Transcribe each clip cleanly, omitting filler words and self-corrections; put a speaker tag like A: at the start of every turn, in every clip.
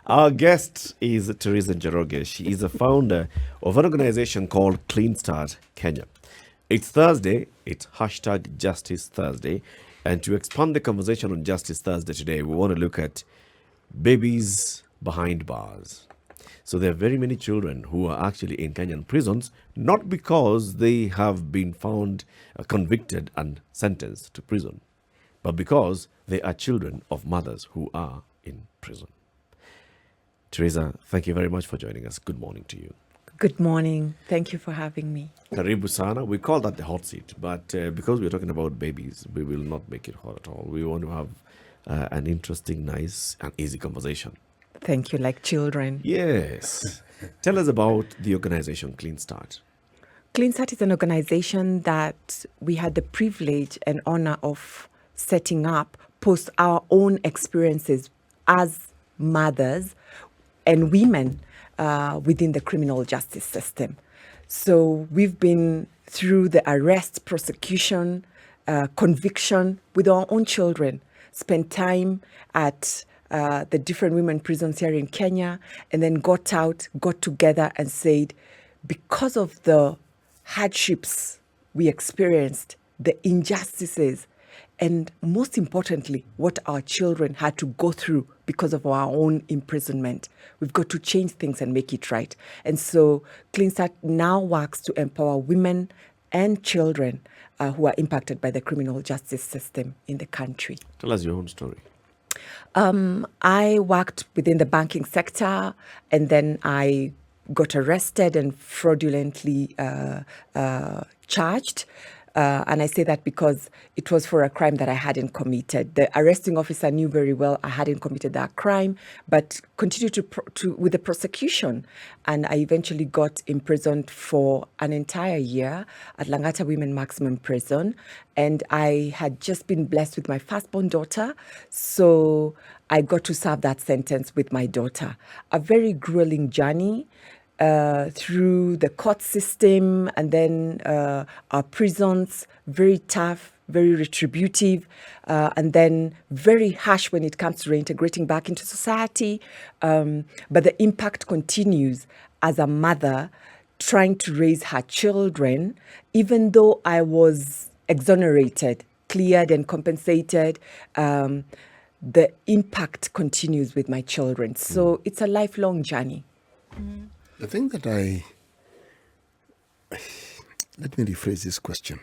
A: Our guest is Teresa Njoroge. She is a founder of an organization called Clean Start Kenya. It's Thursday. It's hashtag Justice Thursday. And to expand the conversation on Justice Thursday today, we want to look at babies behind bars. So there are very many children who are actually in Kenyan prisons, not because they have been found convicted and sentenced to prison, but because they are children of mothers who are in prison. Teresa, thank you very much for joining us. Good morning to you.
B: Good morning. Thank you for having me.
A: Karibu sana. We call that the hot seat, but because we're talking about babies, we will not make it hot at all. We want to have an interesting, nice, and easy conversation.
B: Thank you, like children.
A: Yes. Tell us about the organization Clean Start.
B: Clean Start is an organization that we had the privilege and honor of setting up post our own experiences as mothers and women within the criminal justice system. So we've been through the arrest, prosecution, conviction with our own children, spent time at the different women prisons here in Kenya, and then got together and said, because of the hardships we experienced, the injustices, and most importantly, what our children had to go through because of our own imprisonment. We've got to change things and make it right. And so Clean Start now works to empower women and children who are impacted by the criminal justice system in the country.
A: Tell us your own story.
B: I worked within the banking sector, and then I got arrested and fraudulently charged. And I say that because it was for a crime that I hadn't committed. The arresting officer knew very well I hadn't committed that crime, but continued to with the prosecution. And I eventually got imprisoned for an entire year at Langata Women Maximum Prison. And I had just been blessed with my firstborn daughter. So I got to serve that sentence with my daughter. A very grueling journey. Through the court system and then our prisons, very tough, very retributive, and then very harsh when it comes to reintegrating back into society. But the impact continues as a mother trying to raise her children, even though I was exonerated, cleared and compensated. The impact continues with my children. So it's a lifelong journey.
C: The thing that let me rephrase this question.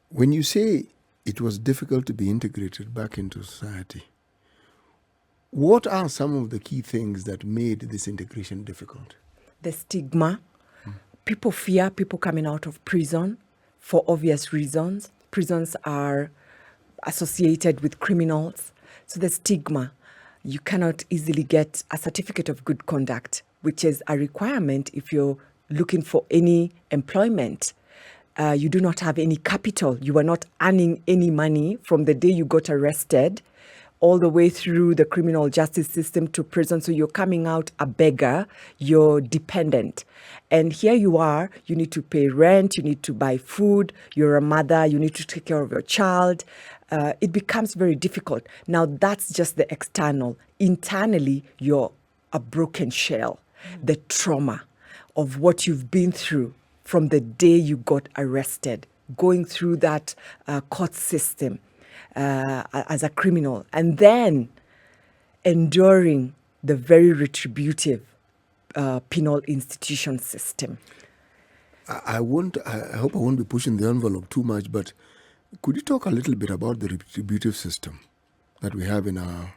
C: When you say it was difficult to be integrated back into society, what are some of the key things that made this integration difficult?
B: The stigma. People fear people coming out of prison for obvious reasons. Prisons are associated with criminals. So the stigma. You cannot easily get a certificate of good conduct, which is a requirement if you're looking for any employment. You do not have any capital. You are not earning any money from the day you got arrested all the way through the criminal justice system to prison. So you're coming out a beggar, you're dependent. And here you are, you need to pay rent, you need to buy food, you're a mother, you need to take care of your child. It becomes very difficult. Now, that's just the external. Internally, you're a broken shell. The trauma of what you've been through from the day you got arrested, going through that court system as a criminal, and then enduring the very retributive penal institution system.
C: I hope I won't be pushing the envelope too much, but could you talk a little bit about the retributive system that we have in our...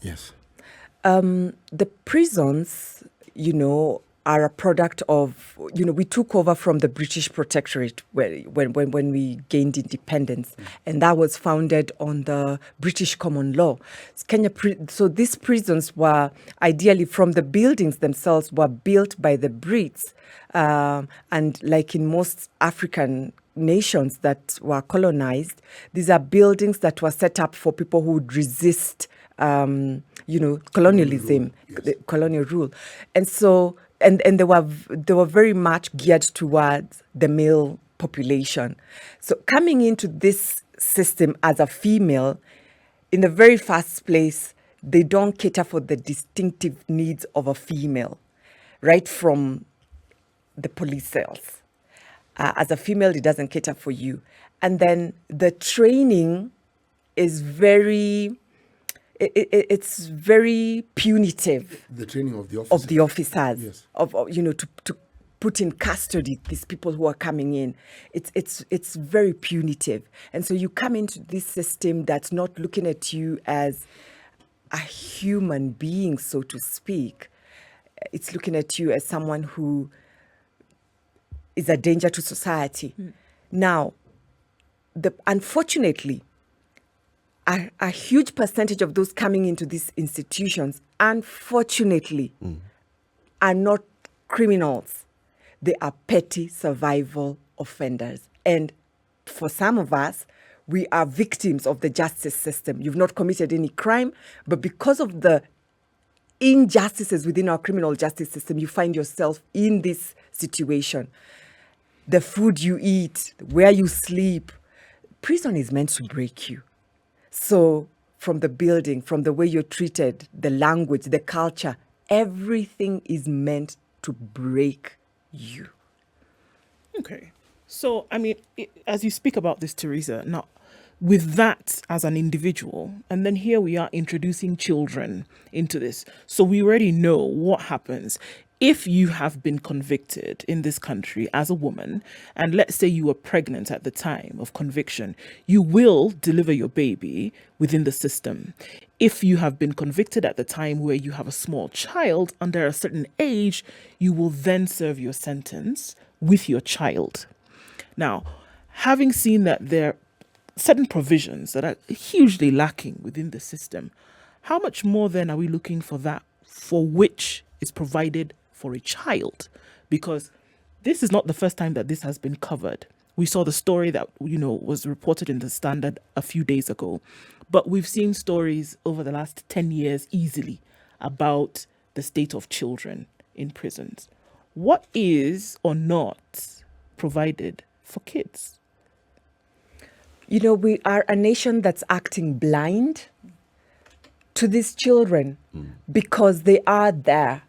C: Yes.
B: The prisons, are a product of, we took over from the British Protectorate when we gained independence. And that was founded on the British common law. So these prisons were ideally, from the buildings themselves, were built by the Brits. And like in most African nations that were colonized, these are buildings that were set up for people who would resist colonialism, yes. Colonial rule. And so, and they were very much geared towards the male population. So coming into this system as a female, in the very first place, they don't cater for the distinctive needs of a female, right from the police cells. As a female, it doesn't cater for you. And then the training is it's very punitive.
C: The training of the officers.
B: Of the officers,
C: Yes.
B: to put in custody these people who are coming in. It's very punitive. And so you come into this system that's not looking at you as a human being, so to speak. It's looking at you as someone who is a danger to society. Now, unfortunately, a huge percentage of those coming into these institutions, unfortunately, are not criminals. They are petty survival offenders. And for some of us, we are victims of the justice system. You've not committed any crime, but because of the injustices within our criminal justice system, you find yourself in this situation. The food you eat, where you sleep, prison is meant to break you. So from the building, from the way you're treated, the language, the culture, everything is meant to break you.
D: Okay. So, I mean, as you speak about this, Teresa, now, with that as an individual, and then here we are introducing children into this. So we already know what happens if you have been convicted in this country as a woman, and let's say you were pregnant at the time of conviction, you will deliver your baby within the system. If you have been convicted at the time where you have a small child under a certain age, you will then serve your sentence with your child. Now, having seen that there are certain provisions that are hugely lacking within the system, how much more then are we looking for that for which is provided for a child? Because this is not the first time that this has been covered. We saw the story that, was reported in the Standard a few days ago, but we've seen stories over the last 10 years easily about the state of children in prisons. What is or not provided for kids?
B: We are a nation that's acting blind to these children because they are there.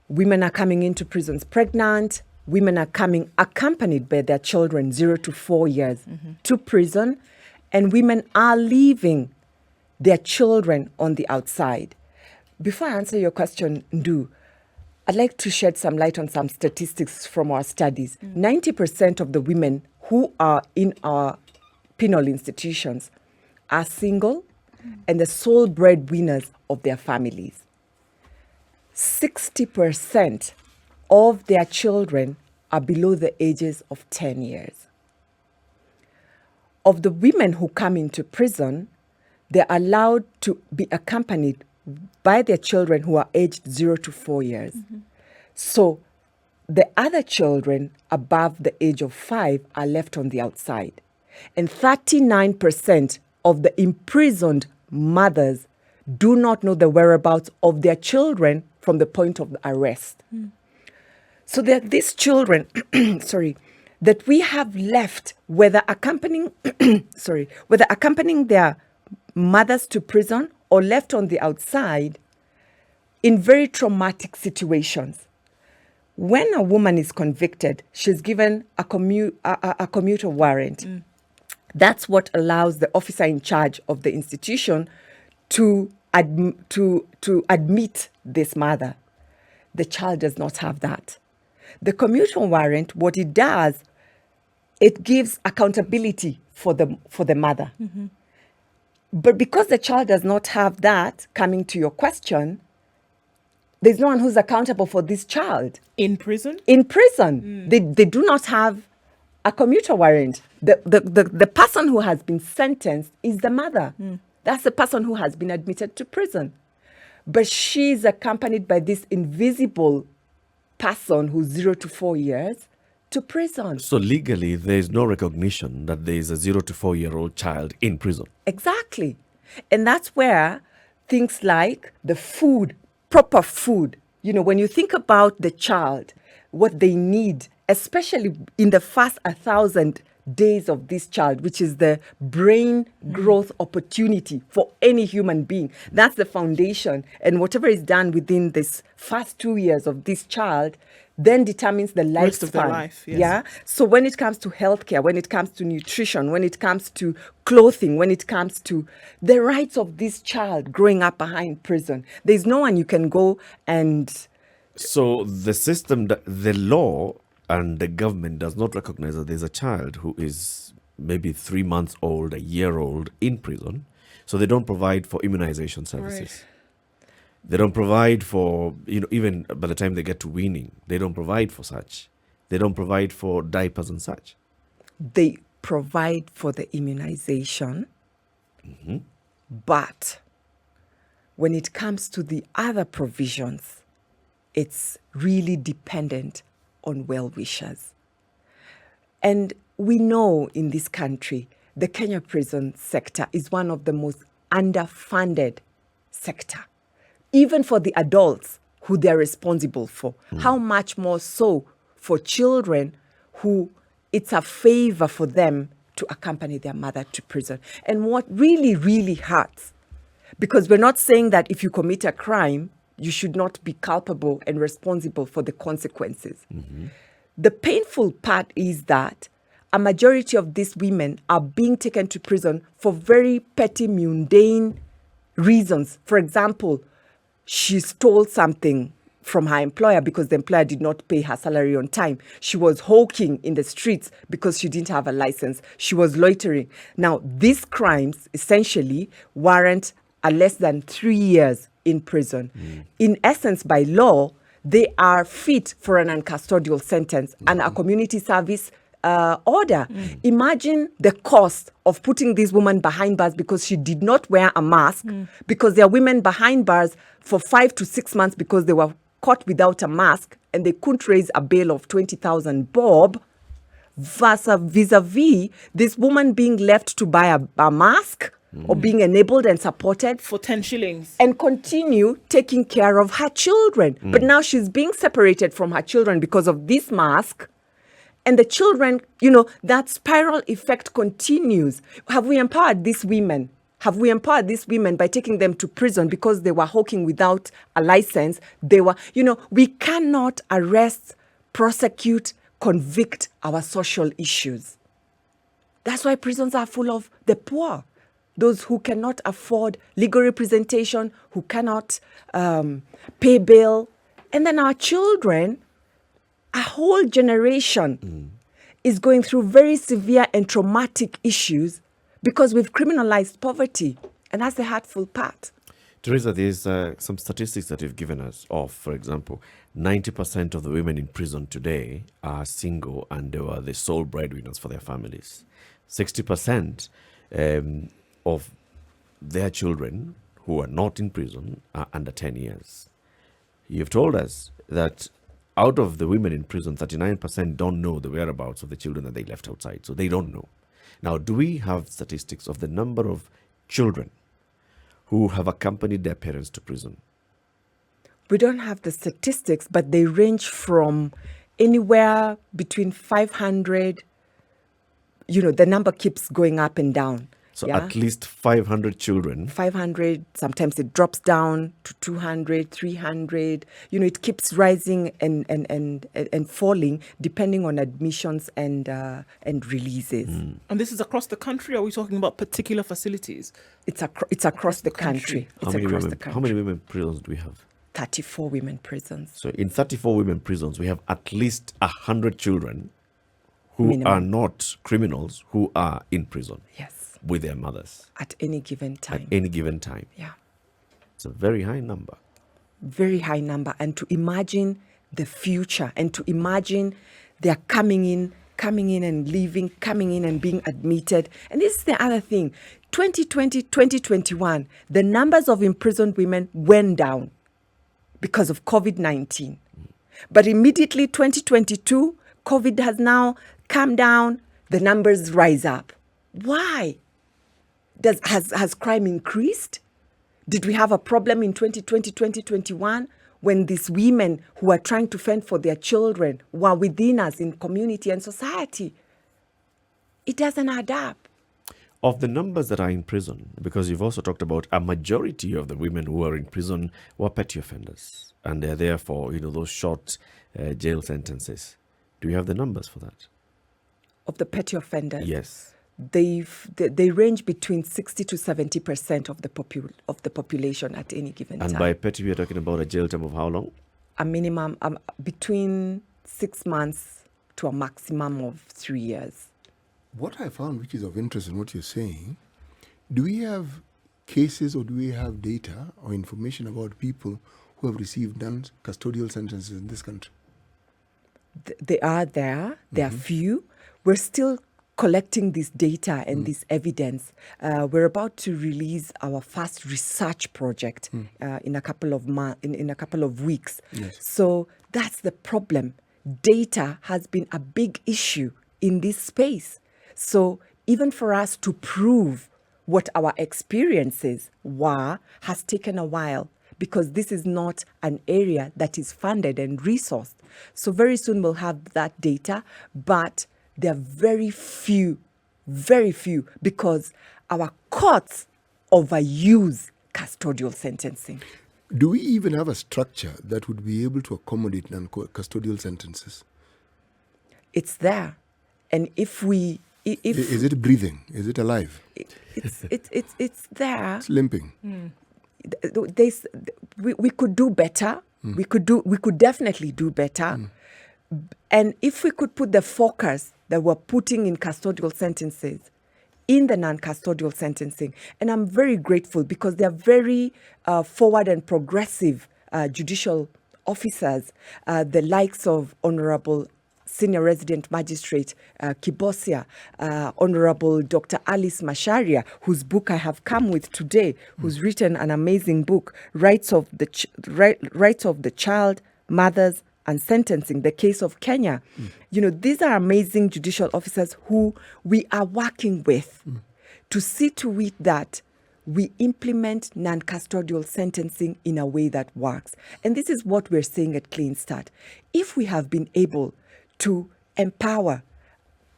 B: Women are coming into prisons pregnant. Women are coming accompanied by their children 0 to 4 years to prison. And women are leaving their children on the outside. Before I answer your question, Ndu, I'd like to shed some light on some statistics from our studies. 90% of the women who are in our penal institutions are single and the sole breadwinners of their families. 60% of their children are below the ages of 10 years. Of the women who come into prison, they're allowed to be accompanied by their children who are aged 0 to 4 years. So the other children above the age of 5 are left on the outside. And 39% of the imprisoned mothers do not know the whereabouts of their children from the point of arrest. So there are these children, that we have left, whether accompanying their mothers to prison or left on the outside in very traumatic situations. When a woman is convicted, she's given a commuter warrant. That's what allows the officer in charge of the institution to admit this mother. The child does not have that. The commuter warrant, what it does, it gives accountability for the mother. But because the child does not have that, coming to your question, there's no one who's accountable for this child.
D: In prison?
B: In prison. They do not have a commuter warrant. The person who has been sentenced is the mother. That's the person who has been admitted to prison. But she's accompanied by this invisible person who's 0 to 4 years to prison.
A: So legally, there is no recognition that there is a 0 to 4-year-old child in prison.
B: Exactly. And that's where things like the food, proper food, when you think about the child, what they need, especially in the first 1,000 days of this child, which is the brain growth opportunity for any human being. That's the foundation. And whatever is done within this first 2 years of this child then determines the
D: Rest of their
B: lifespan.
D: life, yes.
B: Yeah. So when it comes to healthcare, when it comes to nutrition, when it comes to clothing, when it comes to the rights of this child growing up behind prison, there's no one you can go and
A: So the system, the law and the government does not recognize that there's a child who is maybe 3 months old, a year old in prison. So they don't provide for immunization services.
D: Right.
A: They don't provide for, even by the time they get to weaning, they don't provide for such. They don't provide for diapers and such.
B: they provide for the immunization. But when it comes to the other provisions, it's really dependent on well-wishers. And we know in this country, the Kenya prison sector is one of the most underfunded sector, even for the adults who they're responsible for. How much more so for children who it's a favor for them to accompany their mother to prison. And what really, really hurts, because we're not saying that if you commit a crime, you should not be culpable and responsible for the consequences. The painful part is that a majority of these women are being taken to prison for very petty, mundane reasons. For example, she stole something from her employer because the employer did not pay her salary on time. She was hawking in the streets because she didn't have a license. She was loitering. Now, these crimes essentially warrant a less than 3 years in prison. In essence, by law, they are fit for an uncustodial sentence and a community service order. Imagine the cost of putting this woman behind bars because she did not wear a mask, because there are women behind bars for 5 to 6 months because they were caught without a mask and they couldn't raise a bail of 20,000 bob, vis-a-vis this woman being left to buy a mask or being enabled and supported
D: For 10 shillings.
B: and continue taking care of her children. But now she's being separated from her children because of this mask. And the children, that spiral effect continues. Have we empowered these women? Have we empowered these women by taking them to prison because they were hawking without a license? They were, we cannot arrest, prosecute, convict our social issues. That's why prisons are full of the poor, those who cannot afford legal representation, who cannot pay bail. And then our children, a whole generation is going through very severe and traumatic issues because we've criminalized poverty. And that's the hurtful part.
A: Teresa, there's some statistics that you've given us of, for example, 90% of the women in prison today are single and they were the sole breadwinners for their families. 60% of their children who are not in prison are under 10 years. You've told us that out of the women in prison, 39% don't know the whereabouts of the children that they left outside. So they don't know. Now, do we have statistics of the number of children who have accompanied their parents to prison?
B: We don't have the statistics, but they range from anywhere between 500, the number keeps going up and down.
A: So at least 500 children.
B: 500, sometimes it drops down to 200, 300. It keeps rising and falling depending on admissions and releases.
D: And this is across the country? Or are we talking about particular facilities?
B: It's across the country. It's across the country.
A: How many women prisons do we have?
B: 34 women prisons.
A: So in 34 women prisons, we have at least 100 children who
B: Minimum.
A: are not criminals who are in prison.
B: Yes.
A: With their mothers.
B: At any given time.
A: At any given time.
B: Yeah.
A: It's a very high number.
B: Very high number. And to imagine the future and to imagine they're coming in and leaving, coming in and being admitted. And this is the other thing. 2020, 2021, the numbers of imprisoned women went down because of COVID-19. But immediately 2022, COVID has now come down, the numbers rise up. Why? Has crime increased? Did we have a problem in 2020, 2021 when these women who are trying to fend for their children were within us in community and society? It doesn't add up.
A: Of the numbers that are in prison, because you've also talked about a majority of the women who are in prison were petty offenders, and they're there for those short jail sentences. Do you have the numbers for that?
B: Of the petty offenders,
A: Yes.
B: they range between 60 to 70% of the population at any given
A: And
B: time.
A: by petty, we are talking about a jail term of how long?
B: A minimum between 6 months to a maximum of 3 years.
C: What I found, which is of interest in what you're saying, do we have cases or do we have data or information about people who have received non-custodial sentences in this country?
B: They are there. There are few. We're still collecting this data and this evidence. We're about to release our first research project in a couple of in a couple of weeks.
C: Yes.
B: So that's the problem. Data has been a big issue in this space. So even for us to prove what our experiences were has taken a while, because this is not an area that is funded and resourced. So very soon we'll have that data, but there are very few, because our courts overuse custodial sentencing.
C: Do we even have a structure that would be able to accommodate non-custodial sentences?
B: It's there. And if
C: Is it breathing? Is it alive?
B: it's there.
C: It's limping.
B: We could do better. We could definitely do better. And if we could put the focus that we're putting in custodial sentences in the non-custodial sentencing, and I'm very grateful because they're very forward and progressive judicial officers, the likes of Honorable Senior Resident Magistrate Kibosia, Honorable Dr. Alice Masharia, whose book I have come with today, who's written an amazing book, Rights of the Child, Mothers, and Sentencing, the case of Kenya. These are amazing judicial officers who we are working with to see to it that we implement non-custodial sentencing in a way that works. And this is what we're saying at Clean Start. If we have been able to empower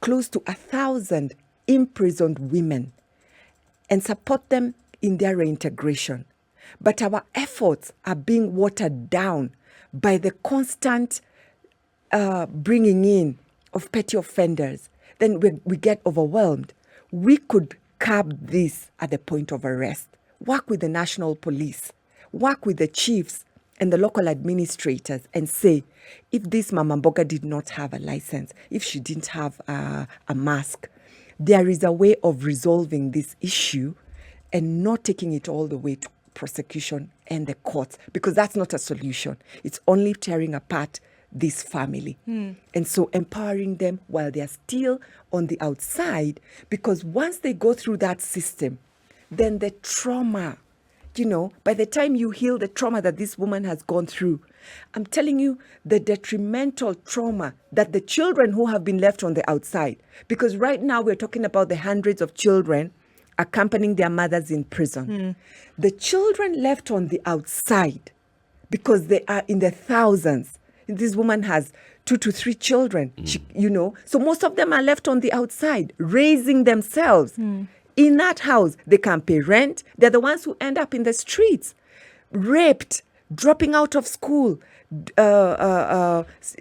B: close to 1,000 imprisoned women and support them in their reintegration, but our efforts are being watered down by the constant bringing in of petty offenders, then we get overwhelmed. We could curb this at the point of arrest, work with the national police, work with the chiefs and the local administrators and say, if this Mama Mboga did not have a license, if she didn't have a mask, there is a way of resolving this issue and not taking it all the way to prosecution and the courts, because that's not a solution. It's only tearing apart this family. And so empowering them while they're still on the outside, because once they go through that system, then the trauma, by the time you heal the trauma that this woman has gone through, I'm telling you, the detrimental trauma that the children who have been left on the outside, because right now we're talking about the hundreds of children accompanying their mothers in prison. The children left on the outside, because they are in the thousands. This woman has 2 to 3 children, so most of them are left on the outside, raising themselves. In that house, they can't pay rent. They're the ones who end up in the streets, raped, dropping out of school,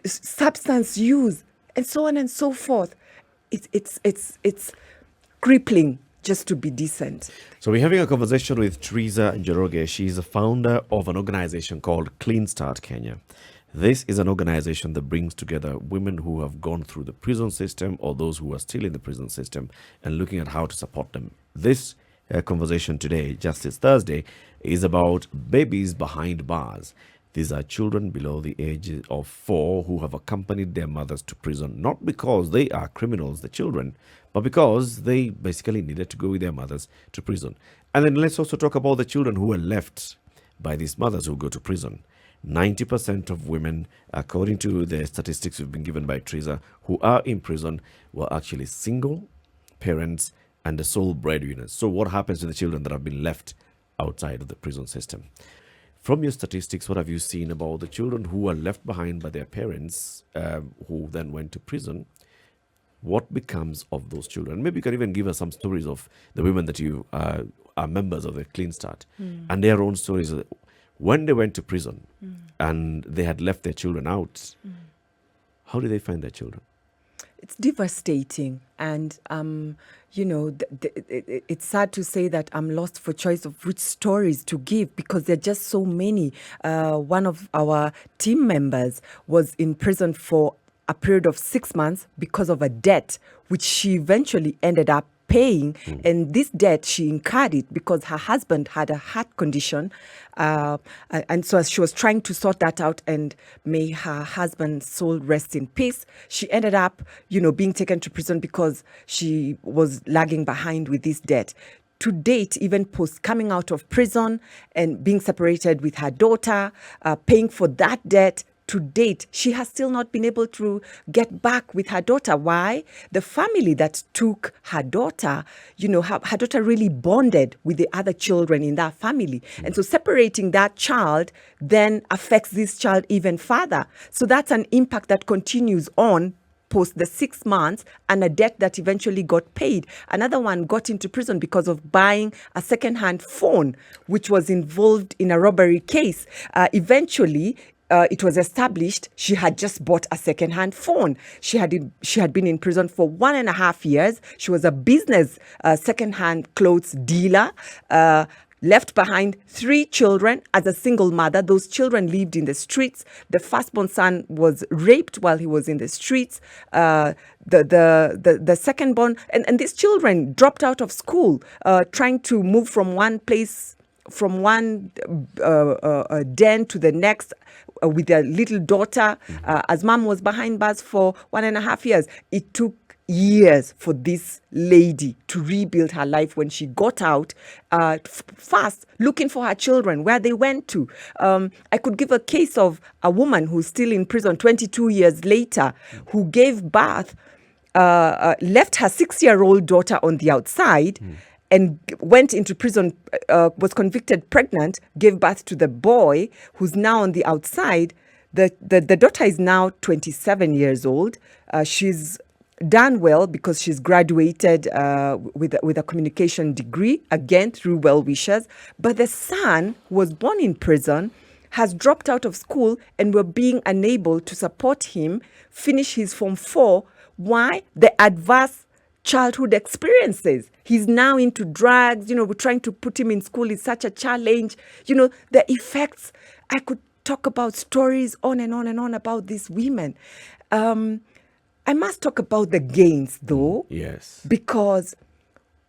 B: substance use, and so on and so forth. It's crippling just to be decent.
A: So we're having a conversation with Teresa Njoroge. She's a founder of an organization called Clean Start Kenya. This is an organization that brings together women who have gone through the prison system or those who are still in the prison system and looking at how to support them. This conversation today, Justice Thursday, is about babies behind bars. These are children below the age of 4 who have accompanied their mothers to prison, not because they are criminals, the children, but because they basically needed to go with their mothers to prison. And then let's also talk about the children who were left by these mothers who go to prison. 90% of women, according to the statistics we've been given by Teresa, who are in prison were actually single parents and the sole breadwinners. So what happens to the children that have been left outside of the prison system? From your statistics, what have you seen about the children who were left behind by their parents, who then went to prison? what becomes of those children? Maybe you can even give us some stories of the women that you are members of the Clean Start and their own stories. When they went to prison and they had left their children out, how did they find their children?
B: It's devastating, and it's sad to say that I'm lost for choice of which stories to give, because there are just so many. One of our team members was in prison for a period of 6 months because of a debt which she eventually ended up paying, and this debt she incurred it because her husband had a heart condition, and so as she was trying to sort that out, and may her husband's soul rest in peace, she ended up being taken to prison because she was lagging behind with this debt. To date, even post coming out of prison and being separated with her daughter, paying for that debt, to date, she has still not been able to get back with her daughter. Why? The family that took her daughter, her daughter really bonded with the other children in that family. And so separating that child then affects this child even further. So that's an impact that continues on post the 6 months, and a debt that eventually got paid. Another one got into prison because of buying a second-hand phone, which was involved in a robbery case. Eventually, it was established she had just bought a second-hand phone. She had been in prison for 1.5 years. She was a business second-hand clothes dealer. Left behind 3 children as a single mother. Those children lived in the streets. The firstborn son was raped while he was in the streets. The secondborn, and these children dropped out of school, trying to move from one place, from one den to the next, with their little daughter, as mom was behind bars for 1.5 years. It took years for this lady to rebuild her life when she got out, fast looking for her children, where they went to. I could give a case of a woman who's still in prison 22 years later, who gave birth, left her 6-year-old daughter on the outside, and went into prison, was convicted pregnant, gave birth to the boy, who's now on the outside. The daughter is now 27 years old. She's done well because she's graduated with a communication degree, again through well-wishers. But the son, who was born in prison, has dropped out of school, and we're being unable to support him finish his Form 4. Why? The adverse childhood experiences. He's now into drugs. We're trying to put him in school. It's such a challenge. The effects. I could talk about stories on and on and on about these women. I must talk about the gains, though.
A: Yes.
B: Because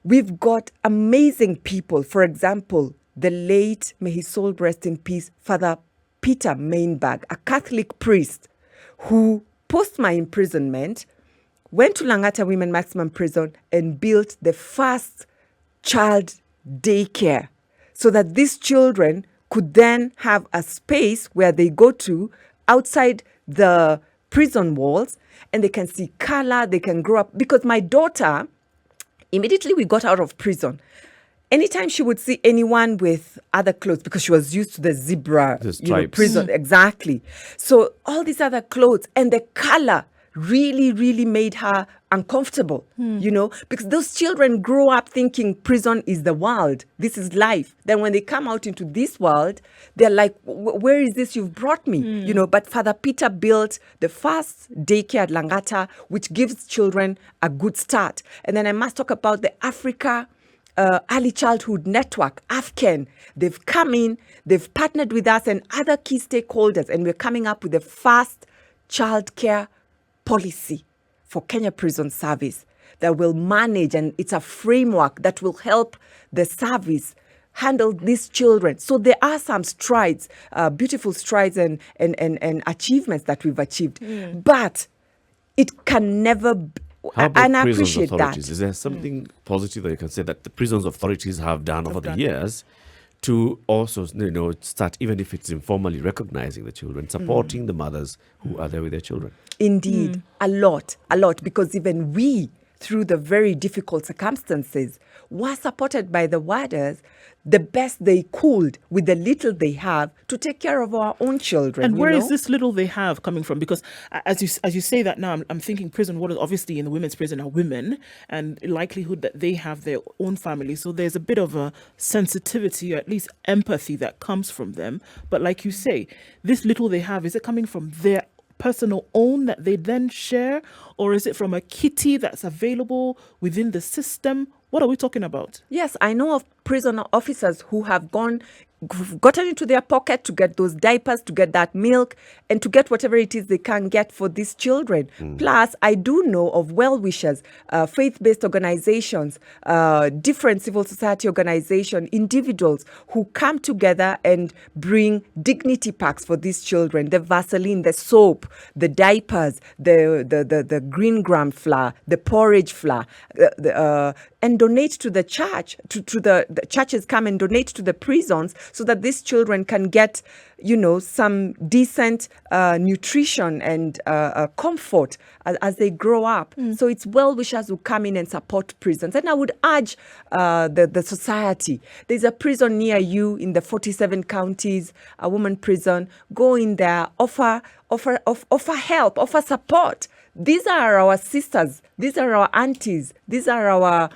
B: we've got amazing people. For example, the late, may his soul rest in peace, Father Peter Mainberg, a Catholic priest who, post my imprisonment, went to Langata Women Maximum Prison and built the first child daycare, so that these children could then have a space where they go to outside the prison walls, and they can see color, they can grow up. Because my daughter, immediately we got out of prison, anytime she would see anyone with other clothes, because she was used to the zebra, prison, exactly. So all these other clothes and the color really, really made her uncomfortable, because those children grow up thinking prison is the world. This is life. Then when they come out into this world, they're like, where is this you've brought me? But Father Peter built the first daycare at Langata, which gives children a good start. And then I must talk about the Africa Early Childhood Network, AFCEN. They've come in, they've partnered with us and other key stakeholders, and we're coming up with the first childcare policy for Kenya Prison Service that will manage, and it's a framework that will help the service handle these children. So there are some strides, beautiful strides and achievements that we've achieved. But it can never
A: How about
B: and I
A: prisons
B: appreciate
A: authorities?
B: that.
A: Is there something positive that you can say that the prisons authorities have done over the years to also, start, even if it's informally, recognizing the children, supporting the mothers who are there with their children?
B: Indeed, a lot, because even we, through the very difficult circumstances were supported by the warders the best they could with the little they have to take care of our own children.
D: And where is this little they have coming from? Because as you say that now, I'm thinking prison warders, obviously in the women's prison, are women, and likelihood that they have their own family. So there's a bit of a sensitivity, or at least empathy, that comes from them. But like you say, this little they have, is it coming from their personal own that they then share, or is it from a kitty that's available within the system? What are we talking about?
B: Yes, I know of prison officers who have gotten into their pocket to get those diapers, to get that milk, and to get whatever it is they can get for these children. Plus, I do know of well-wishers, faith-based organizations, different civil society organizations, individuals who come together and bring dignity packs for these children, the Vaseline, the soap, the diapers, the green gram flour, the porridge flour, and donate to the church, to the churches come and donate to the prisons so that these children can get, some decent nutrition and comfort as they grow up. So it's well-wishers who come in and support prisons. And I would urge the society. There's a prison near you in the 47 counties, a woman prison. Go in there, offer help, offer support. These are our sisters. These are our aunties. These are our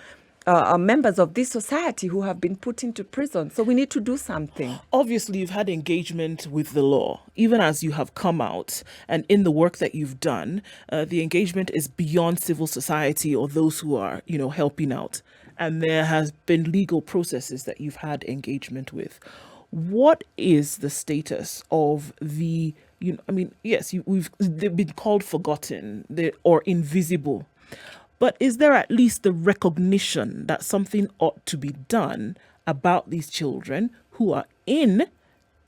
B: members of this society who have been put into prison. So we need to do something.
D: Obviously, you've had engagement with the law, even as you have come out, and in the work that you've done, the engagement is beyond civil society or those who are, helping out. And there has been legal processes that you've had engagement with. What is the status of the, yes, they've been called forgotten or invisible. But is there at least the recognition that something ought to be done about these children who are in,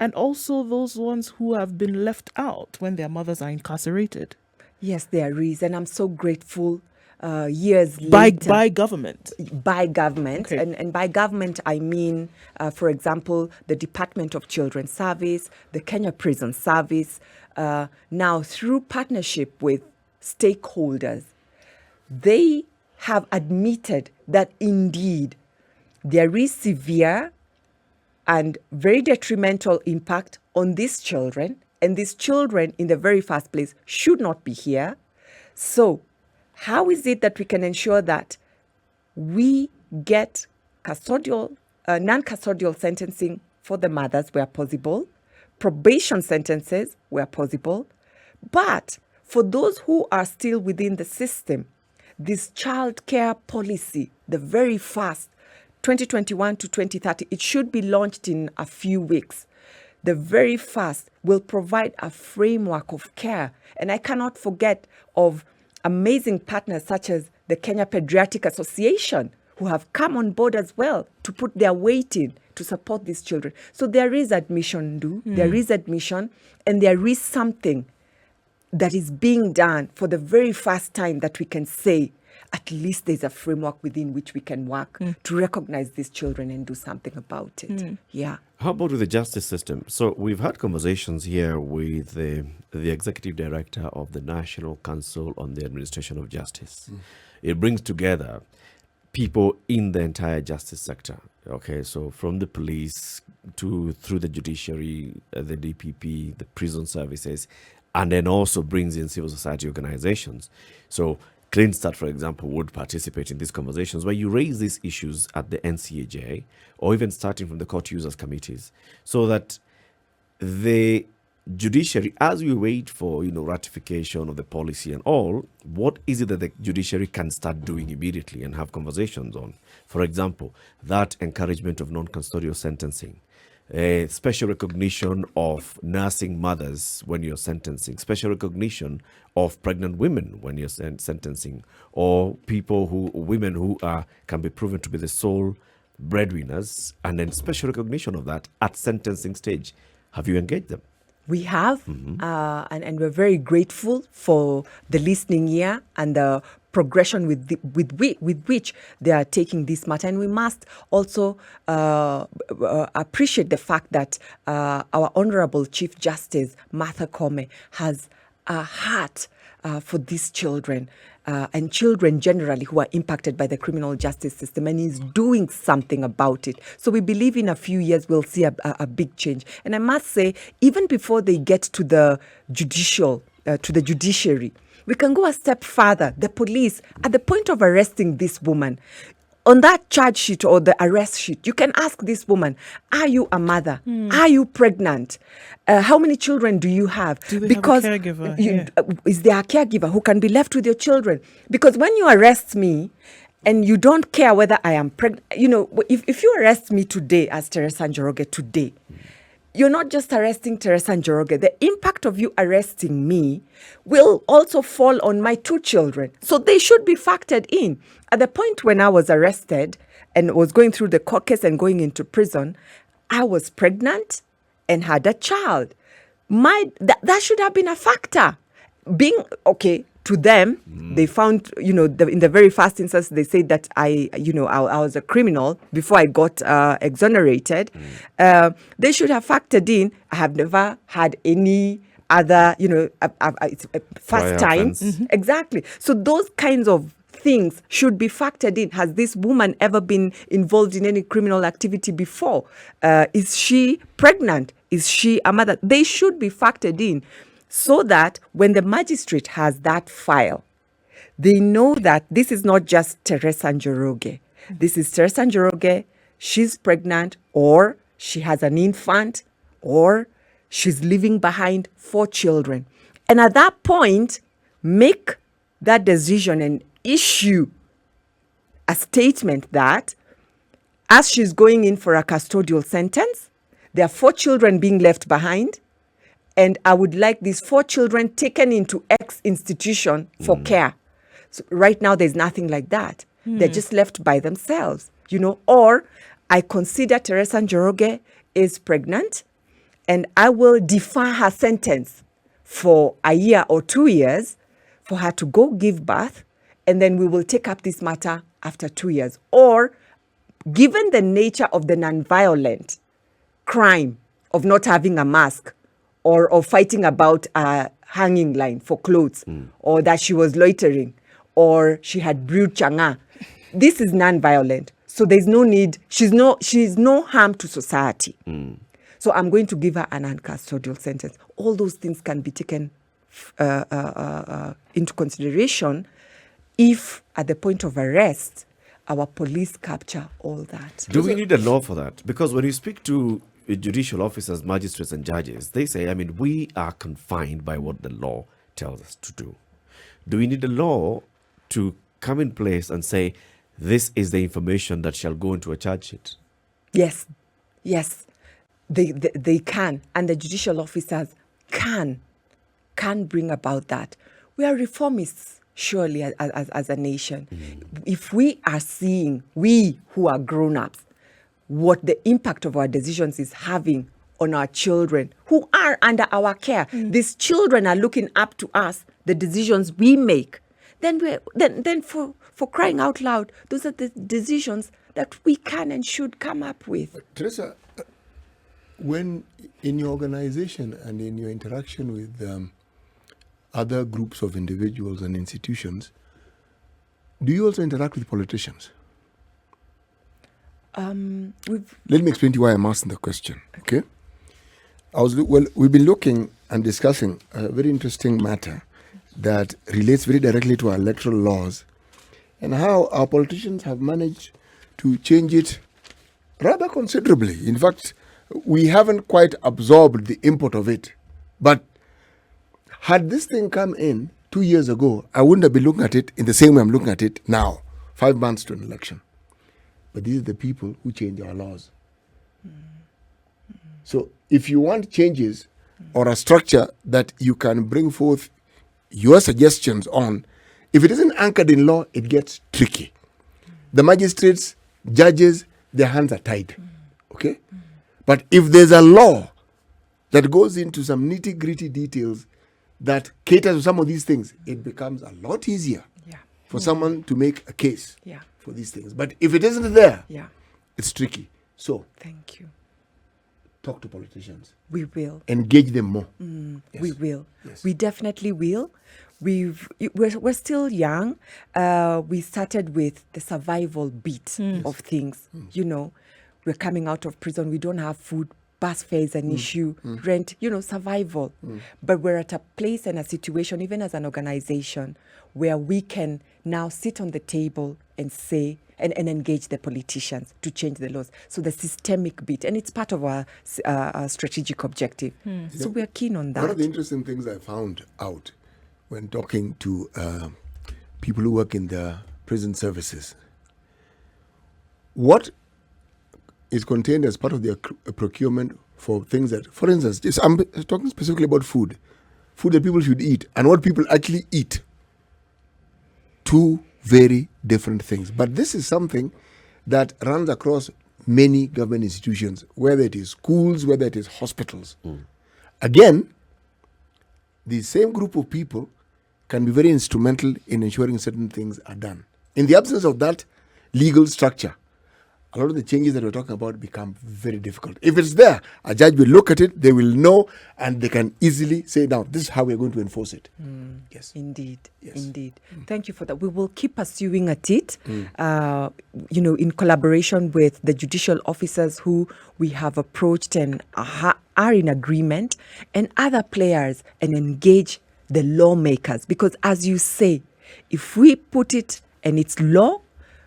D: and also those ones who have been left out when their mothers are incarcerated?
B: Yes, there is. And I'm so grateful years later.
D: By government?
B: By government.
D: Okay.
B: And by government, I mean, for example, the Department of Children's Service, the Kenya Prison Service. Now, through partnership with stakeholders, they have admitted that indeed there is severe and very detrimental impact on these children, and these children in the very first place should not be here. So how is it that we can ensure that we get non-custodial sentencing for the mothers where possible, probation sentences where possible, but for those who are still within the system, this child care policy, the very first, 2021 to 2030, it should be launched in a few weeks. The very first will provide a framework of care. And I cannot forget of amazing partners such as the Kenya Pediatric Association, who have come on board as well to put their weight in to support these children. So there is admission, there is admission, and there is something that is being done for the very first time that we can say, at least there's a framework within which we can work to recognize these children and do something about it. Yeah.
A: How about with the justice system? So we've had conversations here with the executive director of the National Council on the Administration of Justice. It brings together people in the entire justice sector. Okay, so from the police through the judiciary, the DPP, the prison services, and then also brings in civil society organizations. So Clean Start, for example, would participate in these conversations where you raise these issues at the NCAJ or even starting from the court users committees, so that the judiciary, as we wait for ratification of the policy and all, what is it that the judiciary can start doing immediately and have conversations on? For example, that encouragement of non-custodial sentencing, special recognition of nursing mothers when you're sentencing, special recognition of pregnant women when you're sentencing, or women who can be proven to be the sole breadwinners, and then special recognition of that at sentencing stage. Have you engaged them?
B: We have, and we're very grateful for the listening ear and the progression with which they are taking this matter. And we must also appreciate the fact that our Honorable Chief Justice, Martha Koome, has a heart for these children. and children generally who are impacted by the criminal justice system, and is doing something about it. So we believe in a few years we'll see a big change. And I must say, even before they get to the judiciary, we can go a step further. The police, at the point of arresting this woman, on that charge sheet or the arrest sheet, you can ask this woman, are you a mother? Are you pregnant? How many children do you have?
D: Do they have a caregiver?
B: Is there a caregiver who can be left with your children? Because when you arrest me and you don't care whether I am pregnant, if you arrest me today as Teresa Njoroge today, you're not just arresting Teresa Njoroge. The impact of you arresting me will also fall on my 2 children. So they should be factored in. At the point when I was arrested and was going through the court case and going into prison, I was pregnant and had a child. That should have been a factor. Being, okay, to them, they found, in the very first instance, they said that I was a criminal before I got exonerated. They should have factored in, I have never had any other, it's first time. Exactly. So those kinds of things should be factored in. Has this woman ever been involved in any criminal activity before? Is she pregnant? Is she a mother? They should be factored in, so that when the magistrate has that file, they know that this is not just Teresa Njoroge. This is Teresa Njoroge, she's pregnant, or she has an infant, or she's leaving behind 4 children. And at that point, make that decision and issue a statement that as she's going in for a custodial sentence, there are 4 children being left behind, and I would like these 4 children taken into X institution for care. So right now, there's nothing like that. They're just left by themselves, or I consider Teresa Njoroge is pregnant and I will defer her sentence for a year or 2 years for her to go give birth, and then we will take up this matter after 2 years. Or, given the nature of the nonviolent crime of not having a mask, or of fighting about a hanging line for clothes, or that she was loitering, or she had brewed changa. This is non-violent, so there's no need. She's no harm to society. So I'm going to give her an uncustodial sentence. All those things can be taken into consideration if, at the point of arrest, our police capture all that.
A: Do we need a law for that? Because when you speak to judicial officers, magistrates, and judges, they say, we are confined by what the law tells us to do. Do we need a law to come in place and say, this is the information that shall go into a charge sheet?
B: Yes. They can, and the judicial officers can bring about that. We are reformists, surely, as a nation. If we are seeing, we who are grown-ups, what the impact of our decisions is having on our children who are under our care. These children are looking up to us, the decisions we make. Then for crying out loud, those are the decisions that we can and should come up with.
C: Teresa, when in your organization and in your interaction with other groups of individuals and institutions, do you also interact with politicians? Let me explain to you why I'm asking the question. Okay, we've been looking and discussing a very interesting matter that relates very directly to our electoral laws and how our politicians have managed to change it rather considerably. In fact, we haven't quite absorbed the import of it. But had this thing come in 2 years ago, I wouldn't have been looking at it in the same way I'm looking at it now, 5 months to an election. But these are the people who change our laws. So if you want changes or a structure that you can bring forth your suggestions on, if it isn't anchored in law, it gets tricky. The magistrates, judges, their hands are tied. Okay? But if there's a law that goes into some nitty-gritty details that caters to some of these things, it becomes a lot easier for someone to make a case for these things. But if it isn't there, it's tricky. So,
B: thank you.
C: Talk to politicians.
B: We will.
C: Engage them more.
B: Yes. We will.
C: Yes.
B: We definitely will. we're still young. We started with the survival bit of things. You know, we're coming out of prison. We don't have food. Bus fare is an issue. Rent. You know, survival. But we're at a place and a situation, even as an organization, where we can now sit on the table and say and engage the politicians to change the laws. So the systemic bit, and it's part of our strategic objective. So we're keen on that.
C: One of the interesting things I found out when talking to people who work in the prison services, what is contained as part of their procurement for things that, for instance, I'm talking specifically about food that people should eat and what people actually eat. Two very different things. But this is something that runs across many government institutions, whether it is schools, whether it is hospitals. Again, the same group of people can be very instrumental in ensuring certain things are done. In the absence of that legal structure, a lot of the changes that we're talking about become very difficult. If it's there, a judge will look at it, they will know, and they can easily say, now, this is how we're going to enforce it. Yes.
B: Indeed.
C: Yes.
B: Indeed. Thank you for that. We will keep pursuing at it, you know, in collaboration with the judicial officers who we have approached and are in agreement, and other players, and engage the lawmakers. Because as you say, if we put it and it's law,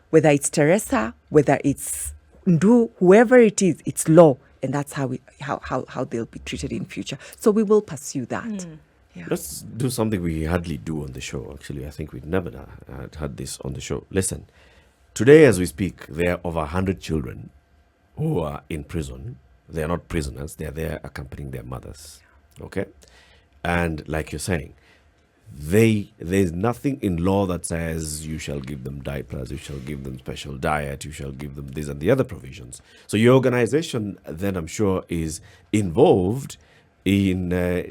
B: whether it's Teresa, whether it's Ndu, whoever it is, it's law. And that's how they'll be treated in future. So we will pursue that. Yeah.
A: Let's do something we hardly do on the show. Actually, I think we've never had this on the show. Listen, today as we speak, there are over 100 children who are in prison. They are not prisoners. They are there accompanying their mothers. Okay? And like you're saying, there's nothing in law that says you shall give them diapers, you shall give them special diet, you shall give them this and the other provisions. So your organization then, I'm sure, is involved in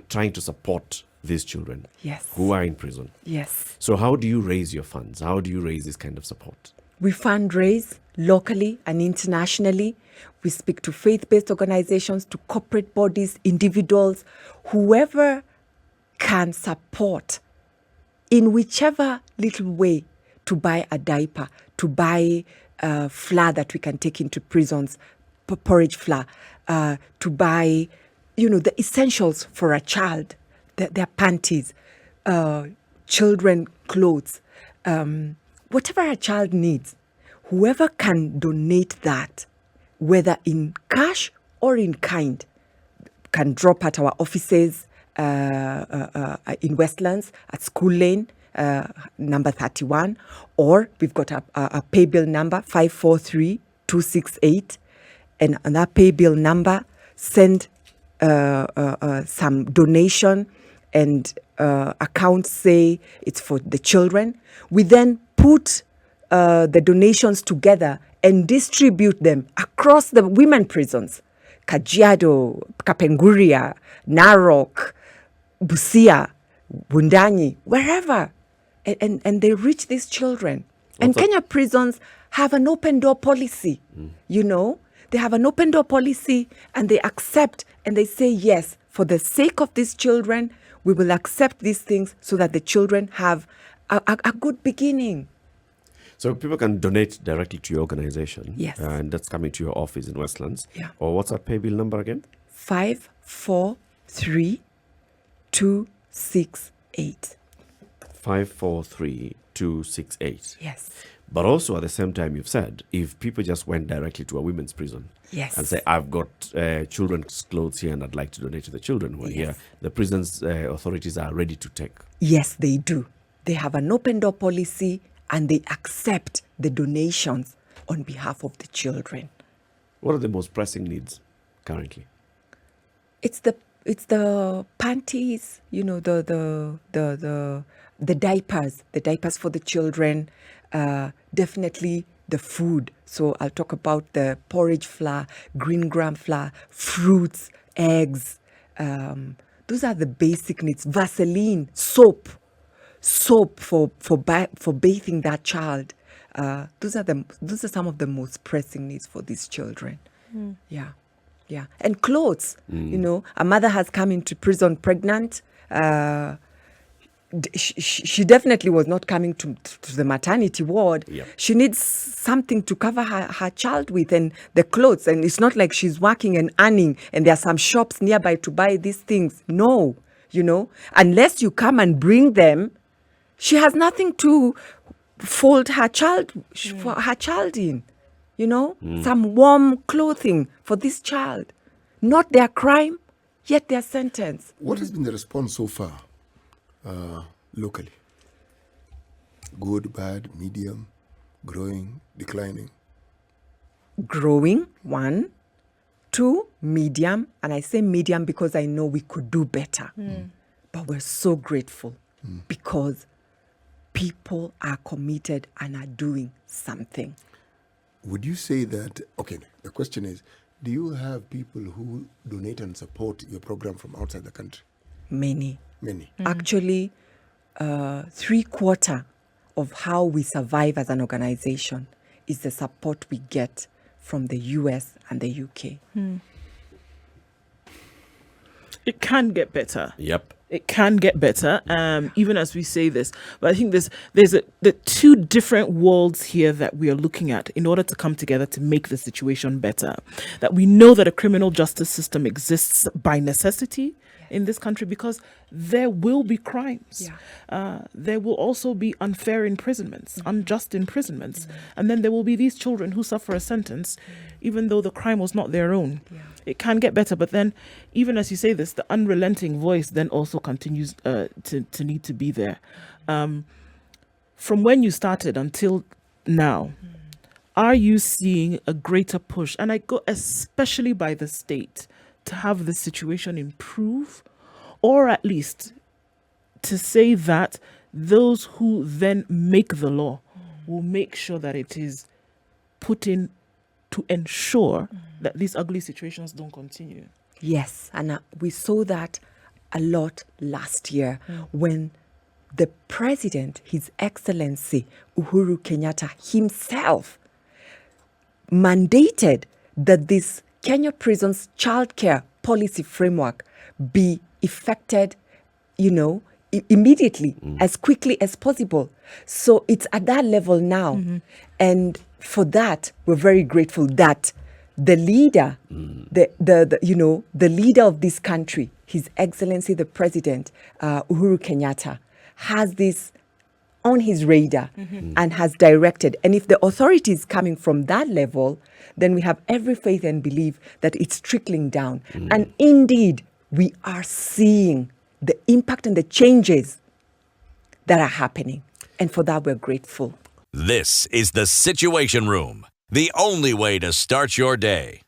A: trying to support these children who are in prison.
B: Yes.
A: So how do you raise your funds? How do you raise this kind of support?
B: We fundraise locally and internationally. We speak to faith-based organizations, to corporate bodies, individuals, whoever can support in whichever little way, to buy a diaper, to buy flour that we can take into prisons, porridge flour, to buy, you know, the essentials for a child, their panties, children clothes, whatever a child needs. Whoever can donate that, whether in cash or in kind, can drop at our offices, in Westlands at School Lane, number 31, or we've got a pay bill number 543268, and on that pay bill number, send some donation, and accounts say it's for the children. We then put the donations together and distribute them across the women prisons, Kajiado, Kapenguria, Narok, Busia, Bundanyi, wherever. And they reach these children. And Kenya prisons have an open door policy. You know, they have an open door policy, and they accept and they say, yes, for the sake of these children, we will accept these things so that the children have a good beginning.
A: So people can donate directly to your organization.
B: Yes.
A: And that's coming to your office in Westlands.
B: Yeah.
A: Or what's our pay bill number again?
B: 543268.
A: 543268.
B: Yes.
A: But also at the same time, you've said, if people just went directly to a women's prison and say, I've got children's clothes here and I'd like to donate to the children who are here, the prison's authorities are ready to take.
B: Yes, they do. They have an open door policy, and they accept the donations on behalf of the children.
A: What are the most pressing needs currently?
B: It's the panties, you know, the diapers for the children, definitely the food. So I'll talk about the porridge flour, green gram flour, fruits, eggs. Those are the basic needs. Vaseline, soap for bathing that child. Those are some of the most pressing needs for these children. Yeah. And clothes. You know, a mother has come into prison pregnant. she definitely was not coming to the maternity ward.
A: Yep.
B: She needs something to cover her child with, and the clothes. And it's not like she's working and earning and there are some shops nearby to buy these things. No, unless you come and bring them, she has nothing to fold her child for her child in. Some warm clothing for this child. Not their crime, yet their sentence.
C: What has been the response so far locally? Good, bad, medium, growing, declining?
B: Growing, 1. 2, medium. And I say medium because I know we could do better. But we're so grateful because people are committed and are doing something.
C: Would you say that, okay, the question is, do you have people who donate and support your program from outside the country?
B: Many.
C: Many.
B: Actually, 3/4 of how we survive as an organization is the support we get from the US and the UK.
D: It can get better.
A: Yep.
D: It can get better, even as we say this. But I think there's the two different worlds here that we are looking at in order to come together to make the situation better. That we know that a criminal justice system exists by necessity in this country because there will be crimes. There will also be unfair imprisonments, unjust imprisonments. And then there will be these children who suffer a sentence even though the crime was not their own. It can get better, but then even as you say this, the unrelenting voice then also continues to need to be there. From when you started until now, are you seeing a greater push? And I go especially by the state to have the situation improve, or at least to say that those who then make the law will make sure that it is put in to ensure that these ugly situations don't continue.
B: Yes, and we saw that a lot last year when the president, His Excellency Uhuru Kenyatta himself, mandated that this Kenya Prisons childcare policy framework be effected, immediately, as quickly as possible. So it's at that level now. And for that, we're very grateful that the leader, the leader of this country, His Excellency the President, Uhuru Kenyatta, has this on his radar and has directed. And if the authority is coming from that level, then we have every faith and belief that it's trickling down. And indeed, we are seeing the impact and the changes that are happening. And for that, we're grateful.
E: This is the Situation Room, the only way to start your day.